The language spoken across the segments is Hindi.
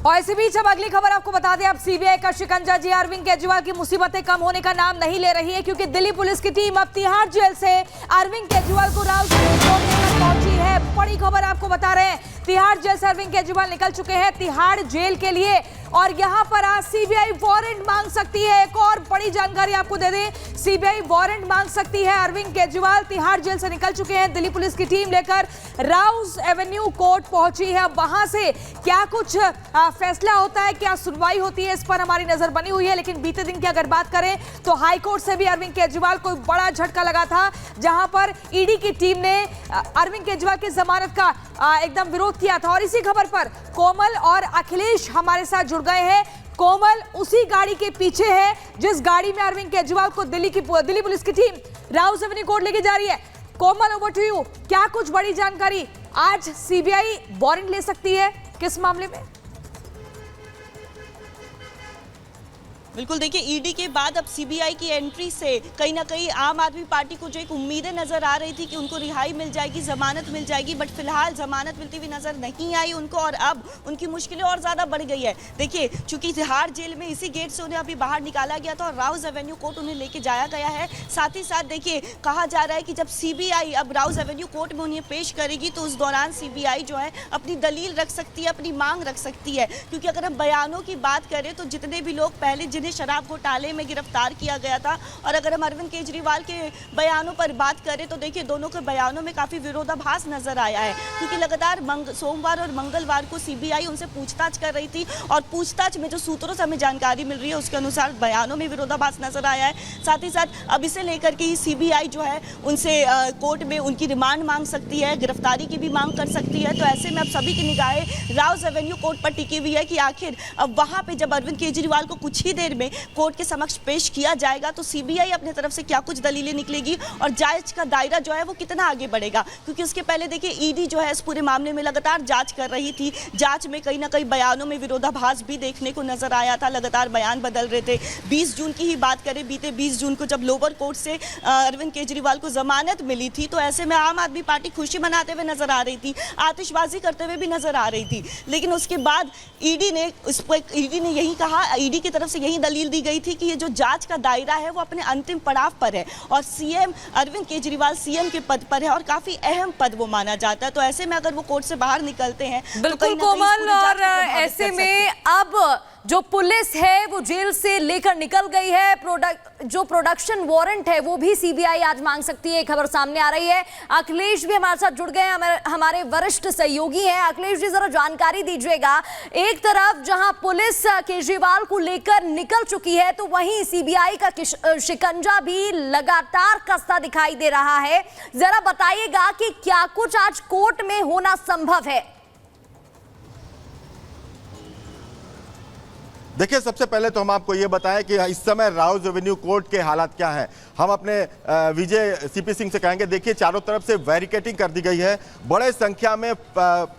और इसी बीच अब अगली खबर आपको बता दें, अब सीबीआई का शिकंजा जी अरविंद केजरीवाल की मुसीबतें कम होने का नाम नहीं ले रही है, क्योंकि दिल्ली पुलिस की टीम अब तिहाड़ जेल से अरविंद केजरीवाल को राउरकेला कोर्ट लेकर पहुंची है। बड़ी खबर आपको बता रहे हैं, तिहाड़ जेल से अरविंद केजरीवाल निकल चुके हैं तिहाड़ जेल के लिए, और यहां पर आज सीबीआई वारंट मांग सकती है। एक और बड़ी जानकारी आपको दे दें, सीबीआई वारंट मांग सकती है। अरविंद केजरीवाल तिहाड़ जेल से निकल चुके हैं, दिल्ली पुलिस की टीम लेकर राउज एवेन्यू कोर्ट पहुंची है। अब वहां से क्या कुछ फैसला होता है, क्या सुनवाई होती है, इस पर हमारी नजर बनी हुई है। लेकिन बीते दिन की अगर बात करें तो हाईकोर्ट से भी अरविंद केजरीवाल को बड़ा झटका लगा था, जहां पर ईडी की टीम ने अरविंद केजरीवाल की जमानत का एकदम विरोध किया था। और इसी खबर पर कोमल और अखिलेश हमारे साथ जुड़ गए हैं। कोमल उसी गाड़ी के पीछे है जिस गाड़ी में अरविंद केजरीवाल को दिल्ली पुलिस की टीम राउज एवेन्यू कोर्ट लेके जा रही है। कोमल, ओवर टू यू, क्या कुछ बड़ी जानकारी, आज सीबीआई वारंट ले सकती है, किस मामले में? बिल्कुल, देखिए ईडी के बाद अब सीबीआई की एंट्री से कहीं ना कहीं आम आदमी पार्टी को जो एक उम्मीदें नजर आ रही थी कि उनको रिहाई मिल जाएगी, जमानत मिल जाएगी, बट फिलहाल जमानत मिलती हुई नजर नहीं आई उनको, और अब उनकी मुश्किलें और ज्यादा बढ़ गई है। देखिए, चूंकि तिहाड़ जेल में इसी गेट से उन्हें अभी बाहर निकाला गया था और राउज एवेन्यू कोर्ट उन्हें लेके जाया गया है। साथ ही साथ देखिए, कहा जा रहा है कि जब सीबीआई अब राउज एवेन्यू कोर्ट में उन्हें पेश करेगी तो उस दौरान सीबीआई जो है अपनी दलील रख सकती है, अपनी मांग रख सकती है। क्योंकि अगर हम बयानों की बात करें तो जितने भी लोग पहले जिन्हें शराब घोटाले में गिरफ्तार किया गया था, और अगर हम अरविंद केजरीवाल के बयानों पर बात करें तो देखिए दोनों के बयानों में काफी विरोधाभास नजर आया है। क्योंकि लगातार सोमवार और मंगलवार को सीबीआई उनसे पूछताछ कर रही थी, और पूछताछ में जो सूत्रों से हमें जानकारी मिल रही है उसके अनुसार बयानों में विरोधाभास नजर आया है। साथ ही साथ अब इसे लेकर के ही सीबीआई जो है उनसे कोर्ट में उनकी रिमांड मांग सकती है, गिरफ्तारी की भी मांग कर सकती है। तो ऐसे में अब सभी की निगाहें राउज एवेन्यू कोर्ट पर टिकी हुई है कि आखिर अब वहां पे जब अरविंद केजरीवाल को कुछ ही देर में कोर्ट के समक्ष पेश किया जाएगा तो सीबीआई अपने तरफ से क्या कुछ दलीलें निकलेगी और जांच का दायरा जो है वो कितना आगे बढ़ेगा। क्योंकि उसके पहले देखिए ईडी जो है इस पूरे मामले में लगातार जांच कर रही थी, जांच में कहीं ना कहीं बयानों में विरोधाभास भी देखने को नजर आया था, लगातार बयान बदल रहे थे। 20 जून की ही बात करें, बीते 20 जून को जब लोअर कोर्ट से अरविंद केजरीवाल को जमानत मिली थी तो ऐसे में आम आदमी पार्टी खुशी मनाते हुए नजर आ रही थी, आतिशबाजी करते हुए भी नजर आ रही थी। लेकिन उसके बाद ईडी ने यही कहा, ईडी की तरफ से यही दलील दी गई थी कि ये जो जांच का दायरा है वो अपने अंतिम पड़ाव पर है, और सीएम अरविंद केजरीवाल सीएम के पद पर है और काफी अहम पद वो माना जाता है। तो ऐसे में अगर वो कोर्ट से बाहर निकलते हैं बिल्कुल कोमल, और ऐसे में अब जो पुलिस है वो जेल से लेकर निकल गई है, जो प्रोडक्शन वारंट है वो भी सीबीआई आज मांग सकती है, खबर सामने आ रही है। अखिलेश भी हमारे साथ जुड़ गए हैं, हमारे वरिष्ठ सहयोगी हैं। अखिलेश जी, जरा जानकारी दीजिएगा, एक तरफ जहां पुलिस केजरीवाल को लेकर निकल चुकी है तो वहीं सीबीआई का शिकंजा भी लगातार कसता दिखाई दे रहा है। जरा बताइएगा कि क्या कुछ आज कोर्ट में होना संभव है? देखिए, सबसे पहले तो हम आपको ये बताएं कि इस समय राउज एवेन्यू कोर्ट के हालात क्या हैं। हम अपने विजय सीपी सिंह से कहेंगे, देखिए चारों तरफ से बैरिकेडिंग कर दी गई है, बड़े संख्या में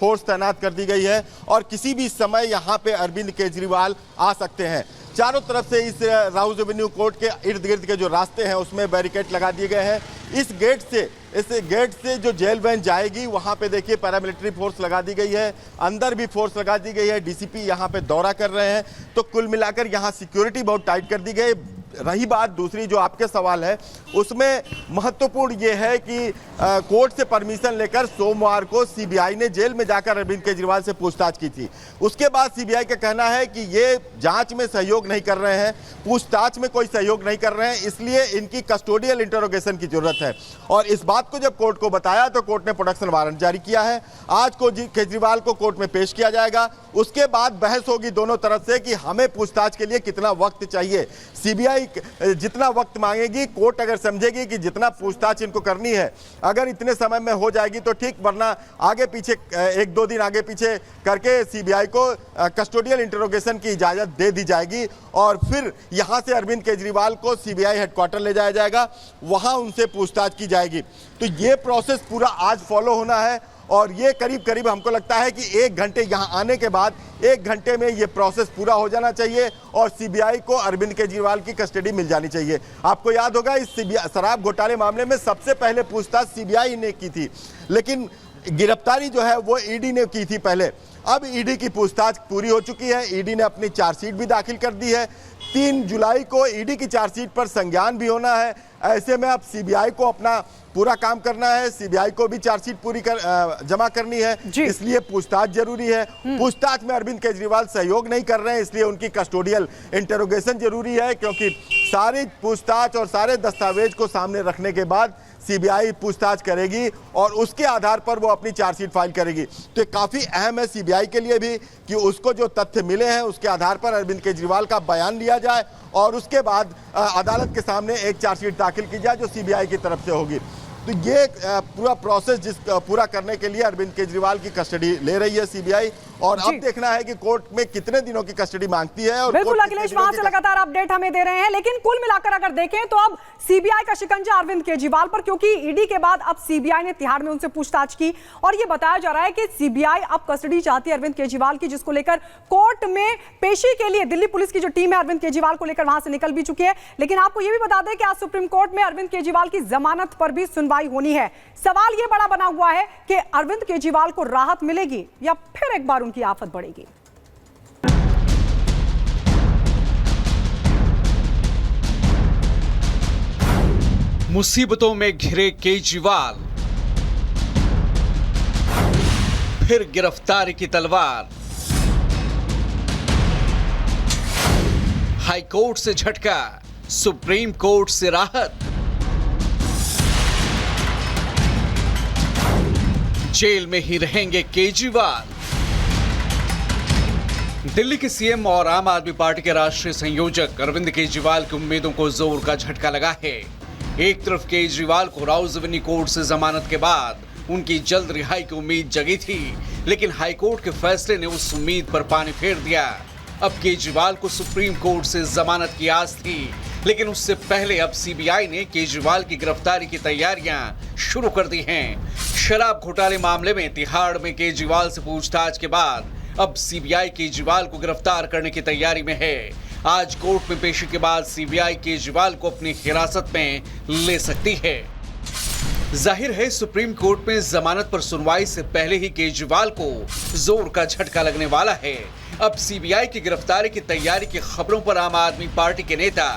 फोर्स तैनात कर दी गई है, और किसी भी समय यहाँ पे अरविंद केजरीवाल आ सकते हैं। चारों तरफ से इस राउज एवेन्यू कोर्ट के इर्द गिर्द के जो रास्ते हैं उसमें बैरिकेड लगा दिए गए हैं। इस गेट से जो जेल वैन जाएगी वहां पे देखिए पैरामिलिट्री फोर्स लगा दी गई है, अंदर भी फोर्स लगा दी गई है, डीसीपी यहां पे दौरा कर रहे हैं। तो कुल मिलाकर यहां सिक्योरिटी बहुत टाइट कर दी गई। रही बात दूसरी जो आपके सवाल है, उसमें महत्वपूर्ण ये है कि कोर्ट से परमिशन लेकर सोमवार को सीबीआई ने जेल में जाकर अरविंद केजरीवाल से पूछताछ की थी। उसके बाद सीबीआई का कहना है कि ये जांच में सहयोग नहीं कर रहे हैं, पूछताछ में कोई सहयोग नहीं कर रहे हैं, इसलिए इनकी कस्टोडियल इंटरोगेशन की जरूरत है। और इस बात को जब कोर्ट को बताया तो कोर्ट ने प्रोडक्शन वारंट जारी किया है। आज को केजरीवाल को कोर्ट में पेश किया जाएगा, उसके बाद बहस होगी दोनों तरफ से कि हमें पूछताछ के लिए कितना वक्त चाहिए। सीबीआई जितना वक्त मांगेगी, कोर्ट अगर समझेगी कि जितना पूछताछ इनको करनी है अगर इतने समय में हो जाएगी तो ठीक, वरना आगे पीछे 1-2 दिन आगे पीछे करके सीबीआई को कस्टोडियल इंटरोगेशन की इजाजत दे दी जाएगी, और फिर यहां से अरविंद केजरीवाल को सीबीआई हेडक्वार्टर ले जाया जाएगा, वहां उनसे पूछताछ की जाएगी। तो ये प्रोसेस पूरा आज फॉलो होना है, और ये करीब करीब हमको लगता है कि 1 घंटे यहाँ आने के बाद 1 घंटे में ये प्रोसेस पूरा हो जाना चाहिए और सीबीआई को अरविंद केजरीवाल की कस्टडी मिल जानी चाहिए। आपको याद होगा इस शराब घोटाले मामले में सबसे पहले पूछताछ सीबीआई ने की थी, लेकिन गिरफ्तारी जो है वो ईडी ने की थी पहले। अब ईडी की पूछताछ पूरी हो चुकी है। ईडी ने अपनी चार्जशीट भी दाखिल कर दी है। 3 जुलाई को ईडी की चार्जशीट पर संज्ञान भी होना है। ऐसे में अब सीबीआई को अपना पूरा काम करना है। सीबीआई को भी चार्जशीट पूरी जमा करनी है, इसलिए पूछताछ जरूरी है। पूछताछ में अरविंद केजरीवाल सहयोग नहीं कर रहे हैं, इसलिए उनकी कस्टोडियल इंटरोगेशन जरूरी है, क्योंकि सारी पूछताछ और सारे दस्तावेज को सामने रखने के बाद सीबीआई पूछताछ करेगी और उसके आधार पर वो अपनी चार्जशीट फाइल करेगी। तो ये काफी अहम है सीबीआई के लिए भी कि उसको जो तथ्य मिले हैं उसके आधार पर अरविंद केजरीवाल का बयान लिया जाए और उसके बाद अदालत के सामने एक चार्जशीट दाखिल की जाए जो सीबीआई की तरफ से होगी। तो ये पूरा प्रोसेस पूरा करने के लिए अरविंद केजरीवाल की कस्टडी ले रही है सीबीआई और अब देखना है कि कोर्ट में कितने दिनों की कस्टडी मांगती है। और बिल्कुल अखिलेश वहां से लगातार अपडेट हमें दे रहे हैं, लेकिन कुल मिलाकर अगर देखें तो अब सीबीआई का शिकंजा अरविंद केजरीवाल पर, क्योंकि ईडी के बाद अब सीबीआई ने तिहाड़ में उनसे पूछताछ की और ये बताया जा रहा है कि सीबीआई अब कस्टडी चाहती है अरविंद केजरीवाल की, जिसको लेकर कोर्ट में पेशी के लिए दिल्ली पुलिस की जो टीम है अरविंद केजरीवाल को लेकर वहां से निकल भी चुकी है। लेकिन आपको यह भी बता दें कि आज सुप्रीम कोर्ट में अरविंद केजरीवाल की जमानत पर भी सुनवाई होनी है। सवाल यह बड़ा बना हुआ है कि अरविंद केजरीवाल को राहत मिलेगी या फिर एक बार उनकी आफत बढ़ेगी। मुसीबतों में घिरे केजरीवाल, फिर गिरफ्तारी की तलवार, हाई कोर्ट से झटका, सुप्रीम कोर्ट से राहत, जेल में ही रहेंगे केजरीवाल। दिल्ली के सीएम और आम आदमी पार्टी के राष्ट्रीय संयोजक अरविंद केजरीवाल की उम्मीदों को जोर का झटका लगा है। एक तरफ केजरीवाल को राउज एवेन्यू कोर्ट से जमानत के बाद उनकी जल्द रिहाई की उम्मीद जगी थी, लेकिन हाईकोर्ट के फैसले ने उस उम्मीद पर पानी फेर दिया। अब केजरीवाल को सुप्रीम कोर्ट से जमानत की आस थी, लेकिन उससे पहले अब सीबीआई ने केजरीवाल की गिरफ्तारी की तैयारियां शुरू कर दी हैं। शराब घोटाले मामले में तिहाड़ में केजरीवाल से पूछताछ के बाद अब सीबीआई केजरीवाल को गिरफ्तार करने की तैयारी में है। आज कोर्ट में पेशी के बाद सीबीआई केजरीवाल को अपनी हिरासत में ले सकती है। जाहिर है सुप्रीम कोर्ट में जमानत पर सुनवाई से पहले ही केजरीवाल को जोर का झटका लगने वाला है। अब सीबीआई की गिरफ्तारी की तैयारी की खबरों पर आम आदमी पार्टी के नेता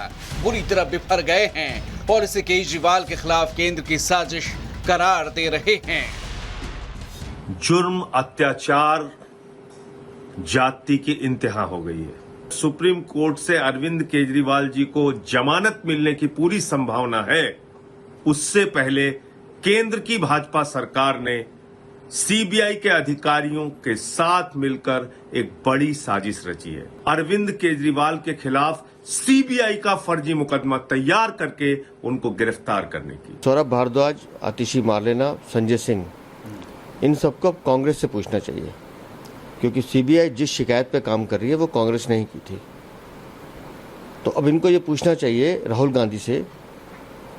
बुरी तरह बिफर गए हैं और इसे केजरीवाल के खिलाफ केंद्र की साजिश करार दे रहे हैं। जुर्म, अत्याचार, जाति की इंतहा हो गई है। सुप्रीम कोर्ट से अरविंद केजरीवाल जी को जमानत मिलने की पूरी संभावना है। उससे पहले केंद्र की भाजपा सरकार ने सीबीआई के अधिकारियों के साथ मिलकर एक बड़ी साजिश रची है। अरविंद केजरीवाल के खिलाफ सीबीआई का फर्जी मुकदमा तैयार करके उनको गिरफ्तार करने की। सौरभ भारद्वाज, आतिशी मार्लेना, संजय सिंह, इन सबको कांग्रेस से पूछना चाहिए, क्योंकि सीबीआई जिस शिकायत पे काम कर रही है वो कांग्रेस ने ही की थी। तो अब इनको ये पूछना चाहिए राहुल गांधी से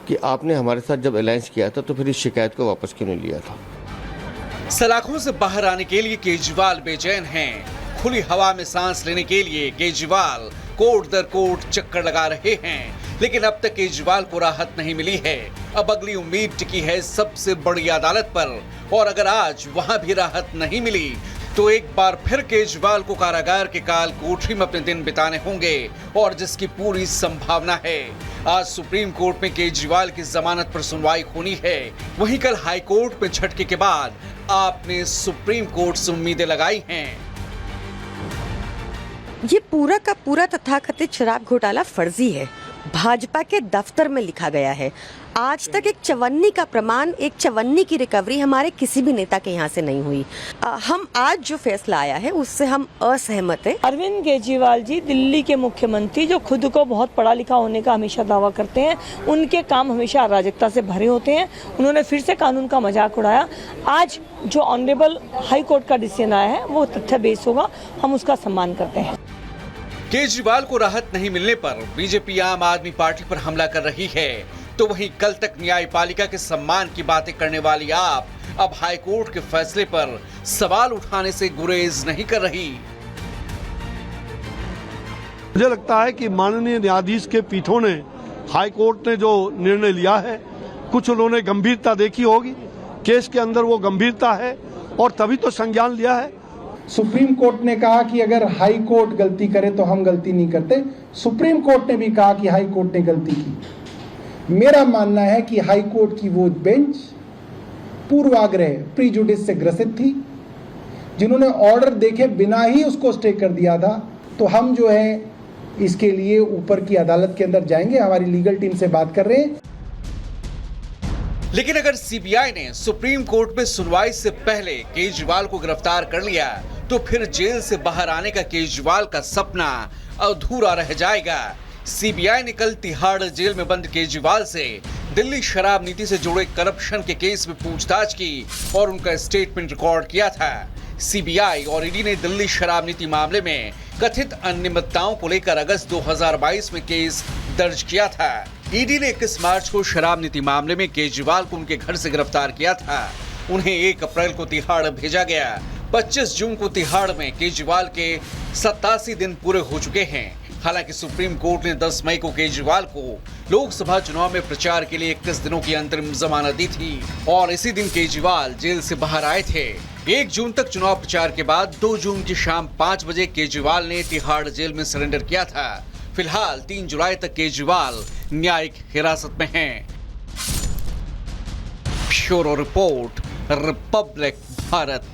कि आपने हमारे साथ जब अलायंस किया था तो फिर इस शिकायत को वापस क्यों नहीं लिया था। सलाखों से बाहर आने के लिए केजरीवाल बेचैन हैं। खुली हवा में सांस लेने के लिए केजरीवाल कोर्ट दर कोर्ट चक्कर लगा रहे हैं, लेकिन अब तक केजरीवाल को राहत नहीं मिली है। अब अगली उम्मीद टिकी है सबसे बड़ी अदालत पर, और अगर आज वहां भी राहत नहीं मिली तो एक बार फिर केजरीवाल को कारागार के काल कोठरी में अपने दिन बिताने होंगे, और जिसकी पूरी संभावना है। आज सुप्रीम कोर्ट में केजरीवाल की जमानत पर सुनवाई होनी है, वहीं कल हाई कोर्ट में झटके के बाद आपने सुप्रीम कोर्ट से उम्मीदें लगाई हैं। ये पूरा का पूरा तथाकथित शराब घोटाला फर्जी है, भाजपा के दफ्तर में लिखा गया है। आज तक एक चवन्नी का प्रमाण, एक चवन्नी की रिकवरी हमारे किसी भी नेता के यहाँ से नहीं हुई। हम आज जो फैसला आया है उससे हम असहमत हैं। अरविंद केजरीवाल जी दिल्ली के मुख्यमंत्री, जो खुद को बहुत पढ़ा लिखा होने का हमेशा दावा करते हैं, उनके काम हमेशा अराजकता से भरे होते हैं। उन्होंने फिर से कानून का मजाक उड़ाया। आज जो ऑनरेबल हाई कोर्ट का डिसीजन आया है वो तथ्य बेस होगा, हम उसका सम्मान करते हैं। केजरीवाल को राहत नहीं मिलने पर बीजेपी आम आदमी पार्टी पर हमला कर रही है, तो वहीं कल तक न्यायपालिका के सम्मान की बातें करने वाली आप अब हाईकोर्ट के फैसले पर सवाल उठाने से गुरेज नहीं कर रही। मुझे लगता है कि माननीय न्यायाधीश के पीठों ने, हाईकोर्ट ने जो निर्णय लिया है, कुछ उन्होंने गंभीरता देखी होगी, केस के अंदर वो गंभीरता है और तभी तो संज्ञान लिया है। सुप्रीम कोर्ट ने कहा कि अगर हाई कोर्ट गलती करे तो हम गलती नहीं करते। सुप्रीम कोर्ट ने भी कहा कि हाई कोर्ट ने गलती की। मेरा मानना है कि हाई कोर्ट की वो बेंच पूर्वाग्रह प्रीजुडिस से ग्रसित थी, जिन्होंने ऑर्डर देखे बिना ही उसको स्टे कर दिया था। तो हम जो है इसके लिए ऊपर की अदालत के अंदर जाएंगे, हमारी लीगल टीम से बात कर रहे हैं। लेकिन अगर सीबीआई ने सुप्रीम कोर्ट में सुनवाई से पहले केजरीवाल को गिरफ्तार कर लिया तो फिर जेल से बाहर आने का केजरीवाल का सपना अधूरा रह जाएगा। सीबीआई ने कल तिहाड़ जेल में बंद केजरीवाल से दिल्ली शराब नीति से जुड़े करप्शन के केस में पूछताछ की और उनका स्टेटमेंट रिकॉर्ड किया था। सीबीआई और ईडी ने दिल्ली शराब नीति मामले में कथित अनियमितताओं को लेकर अगस्त 2022 में केस दर्ज किया था। ईडी ने 21 मार्च को शराब नीति मामले में केजरीवाल को उनके घर से गिरफ्तार किया था। उन्हें 1 अप्रैल को तिहाड़ भेजा गया। 25 जून को तिहाड़ में केजरीवाल के 87 दिन पूरे हो चुके हैं। हालांकि सुप्रीम कोर्ट ने 10 मई को केजरीवाल को लोकसभा चुनाव में प्रचार के लिए 21 दिनों की अंतरिम जमानत दी थी और इसी दिन केजरीवाल जेल से बाहर आए थे। 1 जून तक चुनाव प्रचार के बाद 2 जून की शाम 5 बजे केजरीवाल ने तिहाड़ जेल में सरेंडर किया था। फिलहाल 3 जुलाई तक केजरीवाल न्यायिक हिरासत में हैं। Bureau report, Republic Bharat.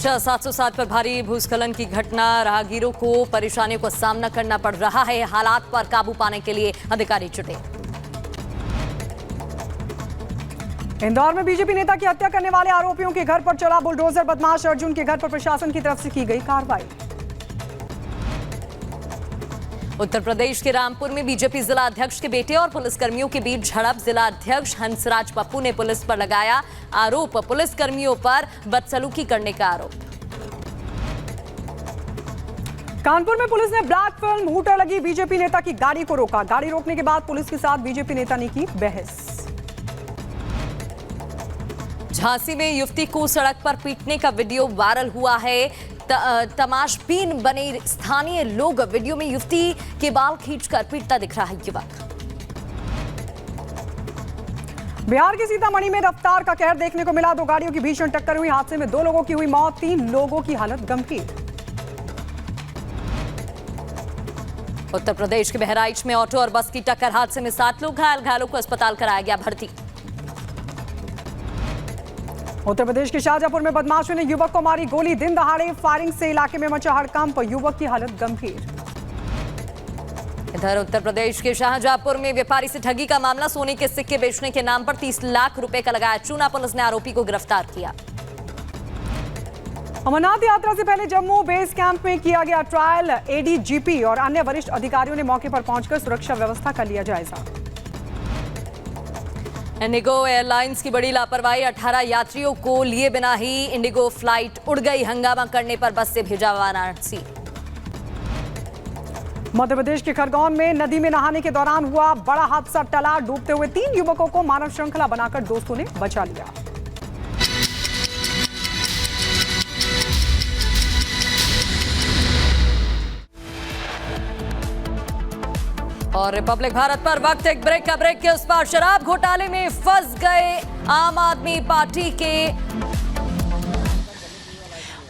NH 707 पर भारी भूस्खलन की घटना, राहगीरों को परेशानियों का सामना करना पड़ रहा है। हालात पर काबू पाने के लिए अधिकारी जुटे। इंदौर में बीजेपी नेता की हत्या करने वाले आरोपियों के घर पर चला बुलडोजर। बदमाश अर्जुन के घर पर प्रशासन की तरफ से की गई कार्रवाई। उत्तर प्रदेश के रामपुर में बीजेपी जिला अध्यक्ष के बेटे और पुलिसकर्मियों के बीच झड़प। जिला अध्यक्ष हंसराज पप्पू ने पुलिस पर लगाया आरोप, पुलिसकर्मियों पर बदसलूकी करने का आरोप। कानपुर में पुलिस ने ब्लैक फिल्म हूटर लगी बीजेपी नेता की गाड़ी को रोका। गाड़ी रोकने के बाद पुलिस के साथ बीजेपी नेता ने की बहस। झांसी में युवती को सड़क पर पीटने का वीडियो वायरल हुआ है। तमाशबीन बने स्थानीय लोग वीडियो में युवती के बाल खींचकर पीटता दिख रहा है युवक। बिहार के सीतामढ़ी में रफ्तार का कहर देखने को मिला। 2 गाड़ियों की भीषण टक्कर हुई। हादसे में 2 लोगों की हुई मौत, 3 लोगों की हालत गंभीर। उत्तर प्रदेश के बहराइच में ऑटो और बस की टक्कर, हादसे में 7 लोग घायल, घायलों को अस्पताल कराया गया भर्ती। उत्तर प्रदेश के शाहजहांपुर में बदमाशों ने युवक को मारी गोली, दिन दहाड़े फायरिंग से इलाके में मचा हड़कंप, युवक की हालत गंभीर। इधर उत्तर प्रदेश के शाहजहांपुर में व्यापारी से ठगी का मामला, सोने के सिक्के बेचने के नाम पर 30 लाख रुपए का लगाया चूना, पुलिस ने आरोपी को गिरफ्तार किया। अमरनाथ यात्रा से पहले जम्मू बेस कैंप में किया गया ट्रायल। एडीजीपी और अन्य वरिष्ठ अधिकारियों ने मौके पर पहुंचकर सुरक्षा व्यवस्था का लिया जायजा। इंडिगो एयरलाइंस की बड़ी लापरवाही, 18 यात्रियों को लिए बिना ही इंडिगो फ्लाइट उड़ गई। हंगामा करने पर बस से भेजा वाराणसी। मध्य प्रदेश के खरगोन में नदी में नहाने के दौरान हुआ बड़ा हादसा, टला। डूबते हुए 3 युवकों को मानव श्रृंखला बनाकर दोस्तों ने बचा लिया। और रिपब्लिक भारत पर वक्त एक ब्रेक का। ब्रेक के उस पार शराब घोटाले में फंस गए आम आदमी पार्टी के।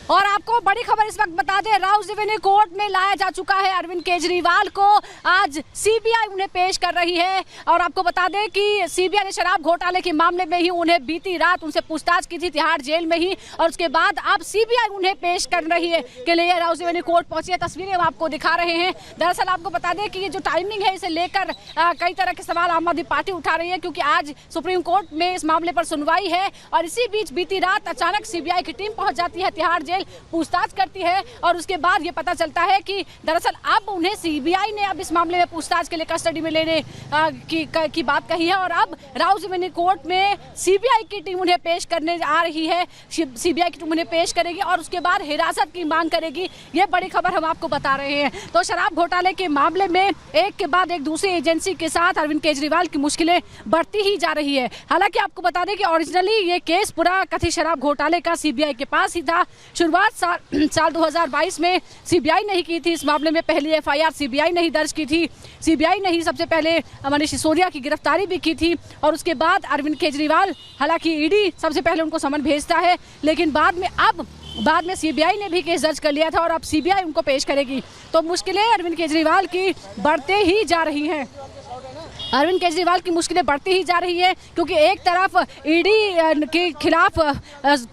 और आपको बड़ी खबर इस वक्त बता दें, राउज रेवेन्यू कोर्ट में लाया जा चुका है अरविंद केजरीवाल को। आज सीबीआई उन्हें पेश कर रही है। और आपको बता दें कि सीबीआई ने शराब घोटाले के मामले में ही उन्हें बीती रात उनसे पूछताछ की थी तिहाड़ जेल में ही, और उसके बाद अब सीबीआई उन्हें पेश कर रही है के लिए राउज रेवेन्यू कोर्ट पहुंची है। तस्वीरें हम आपको दिखा रहे हैं। दरअसल आपको बता दें कि ये जो टाइमिंग है, इसे लेकर कई तरह के सवाल आम आदमी पार्टी उठा रही है, क्योंकि आज सुप्रीम कोर्ट में इस मामले पर सुनवाई है। और इसी बीच बीती रात अचानक सीबीआई की टीम पहुंच जाती है तिहाड़ जेल, पूछताछ करती है, और उसके बाद ये पता चलता है कि दरअसल अब उन्हें सीबीआई ने अब इस मामले में पूछताछ के लिए कस्टडी में लेने की बात कही है। और अब राउज रेवेन्यू कोर्ट में सीबीआई की टीम उन्हें पेश करने आ रही है। सीबीआई की टीम उन्हें पेश करेगी और उसके बाद हिरासत की मांग करेगी। ये बड़ी खबर हम आपको बता रहे हैं। तो शराब घोटाले के मामले में एक के बाद एक दूसरी एजेंसी के साथ अरविंद केजरीवाल की मुश्किलें बढ़ती ही जा रही है। हालांकि आपको बता दें कि ओरिजिनली ये केस पूरा कथित शराब घोटाले का सीबीआई के पास ही था। शुरुआत साल 2022 में सीबीआई ने ही की थी। इस मामले में पहली एफआईआर सीबीआई ने ही दर्ज की थी। सीबीआई ने ही सबसे पहले मनीष सिसोदिया की गिरफ्तारी भी की थी और उसके बाद अरविंद केजरीवाल, हालांकि ईडी सबसे पहले उनको समन भेजता है, लेकिन बाद में सीबीआई ने भी केस दर्ज कर लिया था और अब सीबीआई उनको पेश करेगी। तो मुश्किलें अरविंद केजरीवाल की बढ़ते ही जा रही हैं। अरविंद केजरीवाल की मुश्किलें बढ़ती ही जा रही है क्योंकि एक तरफ ईडी के खिलाफ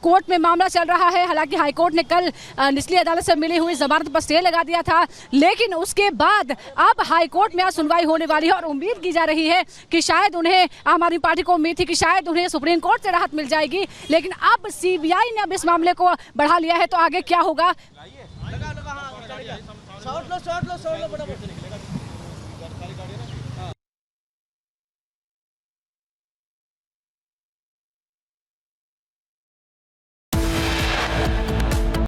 कोर्ट में मामला चल रहा है। हालांकि हाईकोर्ट ने कल निचली अदालत से मिली हुई जमानत पर स्टे लगा दिया था, लेकिन उसके बाद अब हाईकोर्ट में आज सुनवाई होने वाली है और उम्मीद की जा रही है कि शायद उन्हें, आम आदमी पार्टी को उम्मीद थी कि शायद उन्हें सुप्रीम कोर्ट से राहत मिल जाएगी, लेकिन अब सीबीआई ने अब इस मामले को बढ़ा लिया है। तो आगे क्या होगा?